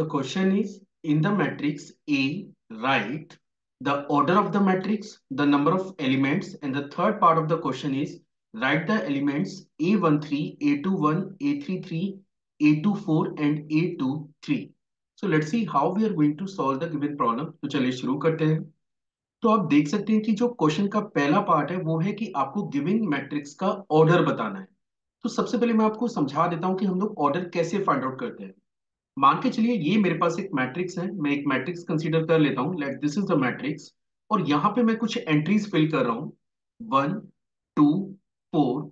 The question is, in the matrix A, write the order of the matrix, the number of elements, and the third part of the question is, write the elements A13, A21, A33, A24, and A23. So let's see how we are going to solve the given problem. तो चलिए शुरू करते हैं। तो आप देख सकते हैं कि जो क्वेश्चन का पहला पार्ट है वो है कि आपको गिवन मैट्रिक्स का ऑर्डर बताना है। तो सबसे पहले मैं आपको समझा देता हूं कि हम लोग ऑर्डर कैसे फाइंड आउट करते हैं। मान के चलिए ये मेरे पास एक मैट्रिक्स है, मैं एक मैट्रिक्स कंसीडर कर लेता हूँ, let this is the matrix. और यहाँ पे मैं कुछ एंट्रीज फिल कर रहा हूँ, 1, 2, 4,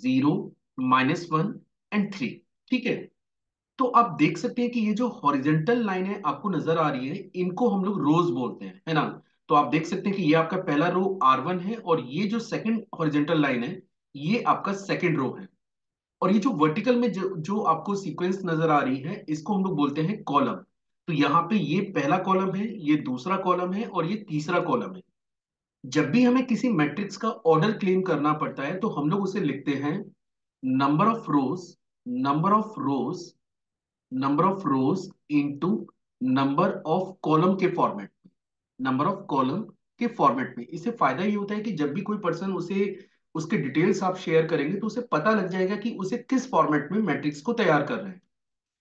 0, -1 एंड 3। ठीक है। तो आप देख सकते हैं कि ये जो हॉरिजेंटल लाइन है आपको नजर आ रही है, इनको हम लोग रोज बोलते हैं, है ना। तो आप देख सकते हैं कि ये आपका पहला रो R1 है, और ये जो सेकंड हॉरिजेंटल लाइन है ये आपका सेकंड रो है। और ये जो वर्टिकल में जो जो आपको सीक्वेंस नजर आ रही है इसको हम लोग बोलते हैं कॉलम। तो यहाँ पे ये पहला कॉलम है, ये दूसरा कॉलम है, और ये तीसरा कॉलम है। जब भी हमें किसी मैट्रिक्स का ऑर्डर क्लेम करना पड़ता है तो हम लोग उसे लिखते हैं number of rose, number of rose, number of rose into number of column के फॉर्मेट में, नंबर ऑफ कॉलम के फॉर्मेट में। इससे फायदा ये होता है कि जब भी कोई पर्सन उसे उसके डिटेल्स आप शेयर करेंगे तो उसे पता लग जाएगा कि उसे किस फॉर्मेट में मैट्रिक्स को तैयार कर रहे हैं।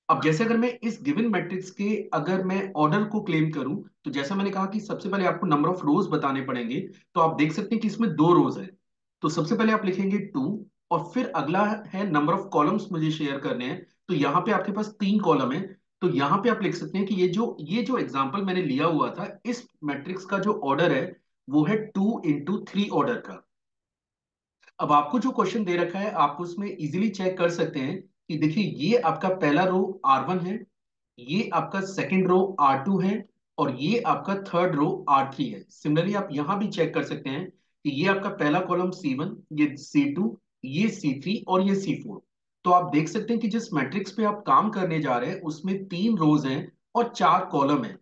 अब जैसे अगर मैं इस गिवन मैट्रिक्स के अगर मैं ऑर्डर को क्लेम करूं, तो जैसा मैंने कहा कि सबसे पहले आपको नंबर ऑफ रोज बताने पड़ेंगे। तो आप देख सकते हैं कि इसमें दो रोज है। तो सबसे पहले आप लिखेंगे 2, और फिर अगला है नंबर ऑफ कॉलम्स मुझे शेयर करने हैं। तो यहाँ पे आपके पास 3 कॉलम है। तो यहाँ पे आप लिख सकते हैं कि ये जो एग्जाम्पल मैंने लिया हुआ था, इस मैट्रिक्स का जो ऑर्डर है वो है 2 × 3 ऑर्डर का। अब आपको जो क्वेश्चन दे रखा है आप उसमें इजीली चेक कर सकते हैं कि देखिए ये आपका पहला रो R1 है, ये आपका सेकंड रो R2 है, और ये आपका थर्ड रो R3 है। सिमिलरली आप यहां भी चेक कर सकते हैं कि ये आपका पहला कॉलम C1, ये C2, ये C3 और ये C4। तो आप देख सकते हैं कि जिस मैट्रिक्स पे आप काम करने जा रहे हैं उसमें 3 रोज हैं और 4 कॉलम है।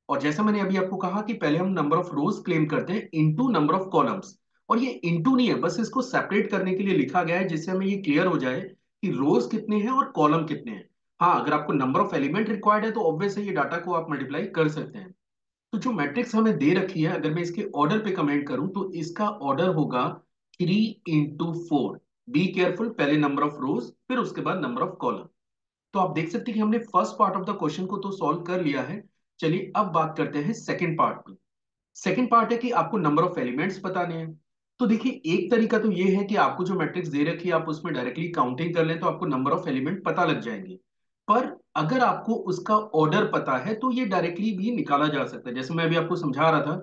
और जैसा मैंने अभी आपको कहा कि पहले हम नंबर ऑफ रोज क्लेम करते हैं इनटू नंबर ऑफ कॉलम्स। और ये इनटू नहीं है, बस इसको सेपरेट करने के लिए लिखा गया है जिससे हमें ये क्लियर हो जाए कि रोज कितने हैं और कॉलम कितने हैं। हाँ, अगर आपको नंबर ऑफ एलिमेंट रिक्वायर्ड है तो ऑब्वियस है ये डाटा को आप मल्टीप्लाई कर सकते हैं। तो जो मैट्रिक्स हमें दे रखी है, अगर मैं इसके ऑर्डर पे कमेंट करूं तो इसका ऑर्डर होगा 3 × 4। बी केयरफुल, पहले नंबर ऑफ रोज फिर उसके बाद नंबर ऑफ कॉलम। तो आप देख सकते हैं कि हमने first part of the question को तो सॉल्व कर लिया है। चलिए अब बात करते हैं सेकंड पार्ट पे। सेकंड पार्ट है कि आपको नंबर ऑफ एलिमेंट्स बताने हैं। तो देखिए एक तरीका तो ये है कि आपको जो मैट्रिक्स दे रखी है आप उसमें डायरेक्टली काउंटिंग कर लें तो आपको नंबर ऑफ एलिमेंट पता लग जाएंगे। पर अगर आपको उसका ऑर्डर पता है तो ये डायरेक्टली भी निकाला जा सकता है। जैसे मैं अभी आपको समझा रहा था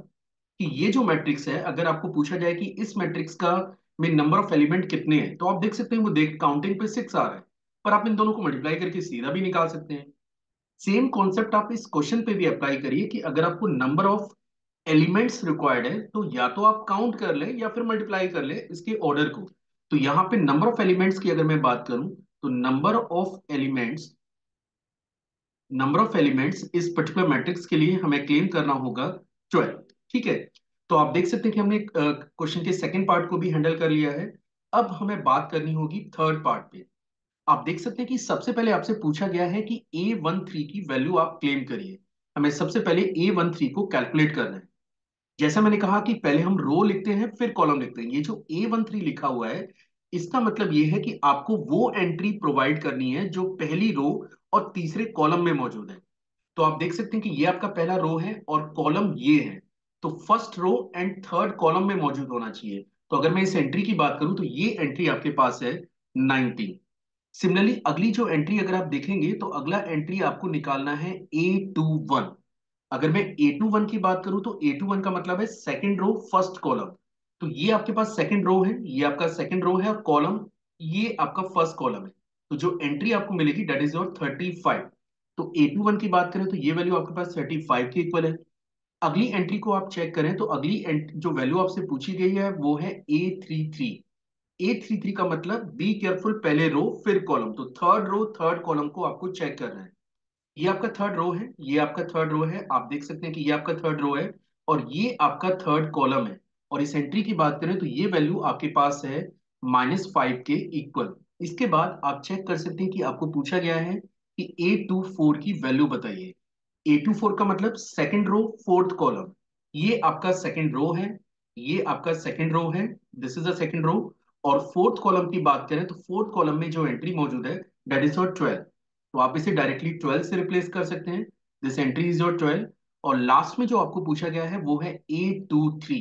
कि ये जो मैट्रिक्स है, अगर आपको पूछा जाए कि इस मैट्रिक्स का में नंबर ऑफ एलिमेंट कितने हैं, तो आप देख सकते हैं वो देख काउंटिंग पे 6 आ रहा है। पर आप इन दोनों को मल्टीप्लाई करके सीधा भी निकाल सकते हैं। सेम कॉन्सेप्ट आप इस क्वेश्चन पे भी अप्लाई करिए कि अगर आपको नंबर ऑफ एलिमेंट्स रिक्वायर्ड है तो या तो आप काउंट कर लें या फिर मल्टीप्लाई कर लें इसके ऑर्डर को। तो यहाँ पे नंबर ऑफ एलिमेंट्स की अगर मैं बात करूं तो नंबर ऑफ एलिमेंट्स इस पर्टिकुलर मैट्रिक्स के लिए हमें क्लेम करना होगा 12। ठीक है। तो आप देख सकते हैं कि हमने क्वेश्चन के सेकंड पार्ट को भी हैंडल कर लिया है। अब हमें बात करनी होगी थर्ड पार्ट पे। आप देख सकते हैं कि सबसे पहले आपसे पूछा गया है कि A13 की वैल्यू आप क्लेम करिए। हमें सबसे पहले A13 को कैलकुलेट करना है। जैसा मैंने कहा कि पहले हम रो लिखते हैं फिर कॉलम लिखते हैं। ये जो A13 लिखा हुआ है इसका मतलब ये है कि आपको वो एंट्री प्रोवाइड करनी है जो पहली रो और तीसरे कॉलम में मौजूद है। तो आप देख सकते हैं कि ये आपका पहला रो है और कॉलम ये है। तो first row and third column में मौजूद होना चाहिए। तो अगर मैं इस एंट्री की बात करूं तो ये एंट्री आपके पास है 19। सिमिलरली अगली जो एंट्री अगर आप देखेंगे तो अगला एंट्री आपको निकालना है A21। अगर मैं A21 की बात करूं तो A21 का मतलब है सेकंड रो फर्स्ट कॉलम। तो ये आपके पास सेकंड रो है, ये आपका सेकंड रो है, और कॉलम ये आपका फर्स्ट कॉलम है। तो जो एंट्री आपको मिलेगी दैट इज योर 35। तो A21 की बात करें तो ये वैल्यू आपके पास 35 के इक्वल है। अगली एंट्री को आप चेक करें तो जो वैल्यू आपसे पूछी गई है वो है A33। A33 का मतलब बी केयरफुल, पहले रो फिर कॉलम। तो थर्ड रो थर्ड कॉलम को आपको चेक करना है। ये आपका थर्ड रो है, ये आपका थर्ड रो है। आप देख सकते हैं कि ये आपका थर्ड रो है और ये आपका थर्ड कॉलम है। और इस एंट्री की बात करें तो ये वैल्यू आपके पास है -5 के इक्वल। इसके बाद आप चेक कर सकते हैं कि आपको पूछा गया है कि A24 की वैल्यू बताइए। A24 का मतलब सेकंड रो फोर्थ कॉलम, ये आपका सेकंड रो है, ये आपका सेकंड रो है, this is a second row. और फोर्थ कॉलम की बात करें तो फोर्थ कॉलम में जो एंट्री मौजूद है दैट इज योर 12, तो आप इसे डायरेक्टली 12 से रिप्लेस कर सकते हैं। This entry is your 12। और लास्ट में जो आपको पूछा गया है वो है A23।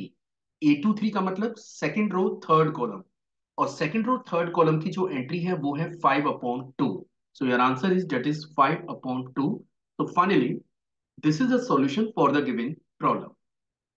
A23 का मतलब सेकंड रो थर्ड कॉलम, और सेकंड रो थर्ड कॉलम की जो एंट्री है वो है 5/2। So your answer is that is 5/2। So finally, this is a solution for the given problem.